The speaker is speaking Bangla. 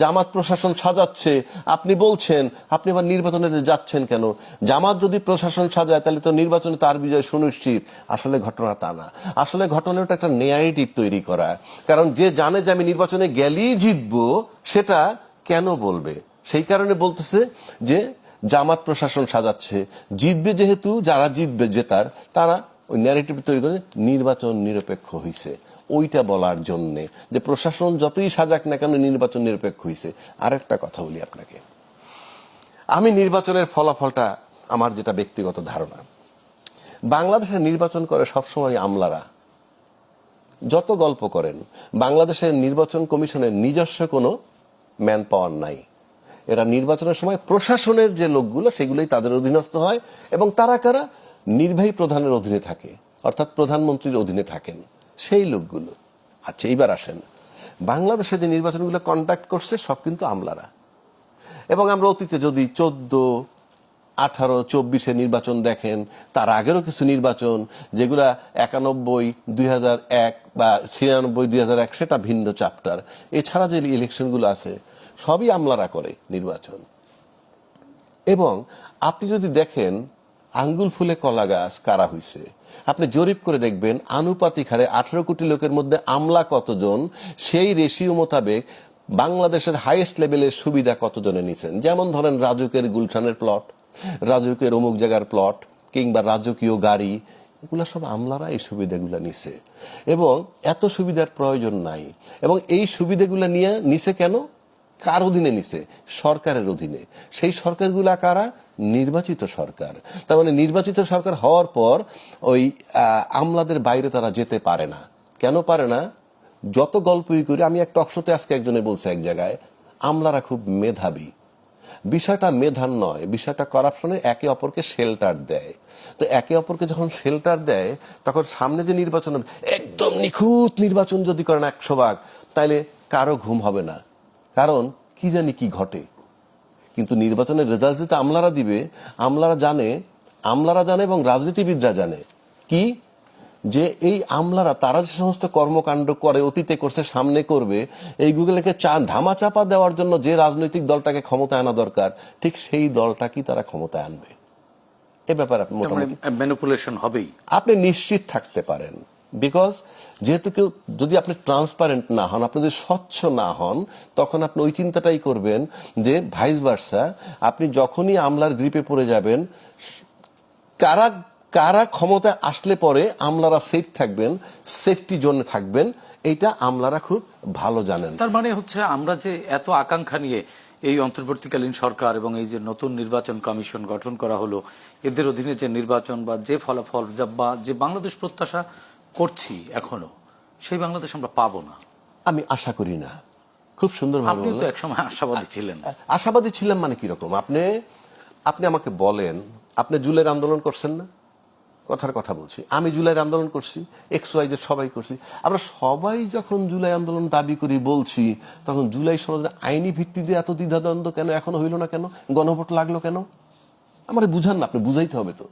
জামাত প্রশাসন সাজাচ্ছে আপনি বলছেন, আপনি আবার নির্বাচনে যাচ্ছেন কেন? জামাত যদি প্রশাসন সাজায় তাহলে তো নির্বাচনে তার বিজয় সুনিশ্চিত। আসলে ঘটনা তা না। আসলে ঘটনাটা একটা নেগেটিভ তৈরি করা। কারণ যে জানে যে আমি নির্বাচনে গেলেই জিতবো, সেটা কেন বলবে? সেই কারণে বলতেছে যে জামাত প্রশাসন সাজাচ্ছে, জিতবে যেহেতু, যারা জিতবে জেতার, তারা ওই ন্যারেটিভ তৈরি করে নির্বাচন নিরপেক্ষ হইছে ওইটা বলার জন্যে, যে প্রশাসন যতই সাজাক না কেন নির্বাচন নিরপেক্ষ হইছে। আরেকটা কথা বলি আপনাকে, আমি নির্বাচনের ফলাফলটা আমার যেটা ব্যক্তিগত ধারণা, বাংলাদেশের নির্বাচন করে সবসময় আমলারা। যত গল্প করেন, বাংলাদেশের নির্বাচন কমিশনের নিজস্ব কোনো ম্যান পাওয়ার নাই। এরা নির্বাচনের সময় প্রশাসনের যে লোকগুলো সেগুলোই তাদের অধীনস্থ হয়, এবং তারা কারা? নির্বাহী প্রধানের অধীনে থাকে, অর্থাৎ প্রধানমন্ত্রীর অধীনে থাকেন সেই লোকগুলো। আচ্ছা, এইবার আসেন, বাংলাদেশে যে নির্বাচনগুলো কন্ডাক্ট করছে সব কিন্তু আমলারা। এবং আমরা অতীতে যদি 14, 18, 24 নির্বাচন দেখেন, তার আগেরও কিছু নির্বাচন যেগুলা 91, 2001 বা 96, 2001, সেটা ভিন্ন চ্যাপ্টার। এছাড়া যে ইলেকশনগুলো আছে সবই আমলারা করে নির্বাচন। এবং আপনি যদি দেখেন আঙ্গুল ফুলে কলা গাছ কারা হইছে, আপনি জরিপ করে দেখবেন আনুপাতিক হারে 18 কোটি লোকের মধ্যে আমলা কতজন, সেই রেশিও মোতাবেক বাংলাদেশের হাইয়েস্ট লেভেলের সুবিধা কতজনে নিছেন। যেমন ধরেন রাজুকের গুলশানের প্লট, রাজুকের অমুক জায়গার প্লট, কিংবা রাজকীয় গাড়ি, এগুলো সব আমলারা এই সুবিধাগুলো নিছে। এবং এত সুবিধার প্রয়োজন নাই। এবং এই সুবিধাগুলো নিয়ে নিছে কেন? কার অধীনে নিছে? সরকারের অধীনে। সেই সরকারগুলা কারা? নির্বাচিত সরকার। তার মানে নির্বাচিত সরকার হওয়ার পর ওই আমলাদের বাইরে তারা যেতে পারে না। কেন পারে না? যত গল্পই করি, আমি একটা টকশোতে আজকে একজনে বলছে এক জায়গায়, আমলারা খুব মেধাবী। বিষয়টা মেধার নয়, বিষয়টা করাপশনে একে অপরকে শেল্টার দেয়। তো একে অপরকে যখন শেল্টার দেয়, তখন সামনে যে নির্বাচন, একদম নিখুঁত নির্বাচন যদি করেন 100 ভাগ, তাইলে কারো ঘুম হবে না। কারণ কি জানি কি ঘটে। কিন্তু নির্বাচনের রেজাল্ট যেটা আমলারা দিবে, আমলারা জানে এবং রাজনীতিবিদরা জানে কি, যে এই আমলারা তারা যে সমস্ত কর্মকাণ্ড করে, অতীতে করছে, সামনে করবে, এইগুলোকে ধামা চাপা দেওয়ার জন্য যে রাজনৈতিক দলটাকে ক্ষমতায় আনা দরকার, ঠিক সেই দলটাকেই তারা ক্ষমতায় আনবে। এ ব্যাপারে মোটামুটি ম্যানিপুলেশন হবেই, আপনি নিশ্চিত থাকতে পারেন। বিকজ যেহেতু কেউ, যদি আপনি ট্রান্সপারেন্ট না হন, আপনি যদি স্বচ্ছ না হন, তখন আপনি ওই চিন্তাটাই করবেন যে ভাইস ভার্সা, আপনি যখনই আমলার গ্রিপে পড়ে যাবেন, কারা ক্ষমতা আসলে পরে আমলারা সেফ থাকবেন, সেফটি জোনে থাকবেন, এইটা আমলারা খুব ভালো জানেন। তার মানে হচ্ছে আমরা যে এত আকাঙ্ক্ষা নিয়ে এই অন্তর্বর্তীকালীন সরকার এবং এই যে নতুন নির্বাচন কমিশন গঠন করা হলো, এদের অধীনে যে নির্বাচন বা যে ফলাফল বা যে বাংলাদেশ প্রত্যাশা করছি এখনো, সেই বাংলাদেশ আমরা পাবো না, আমি আশা করি না। খুব সুন্দর ভাবে আপনি তো একসময় আশাবাদী ছিলেন। আশাবাদী ছিলাম মানে কিরকম? আপনি আমাকে বলেন, আপনি জুলাইয়ের আন্দোলন করছেন না? কথার কথা বলছি, আমি জুলাইয়ের আন্দোলন করছি, XYZ সবাই করছি। আমরা সবাই যখন জুলাই আন্দোলন দাবি করি, বলছি, তখন জুলাই সনদের আইনি ভিত্তিতে এত দ্বিধাদ্বন্দ্ব কেন এখনো হইল না? কেন গণভোট লাগলো কেন? আমার বুঝান না, আপনি বুঝাইতে হবে তো।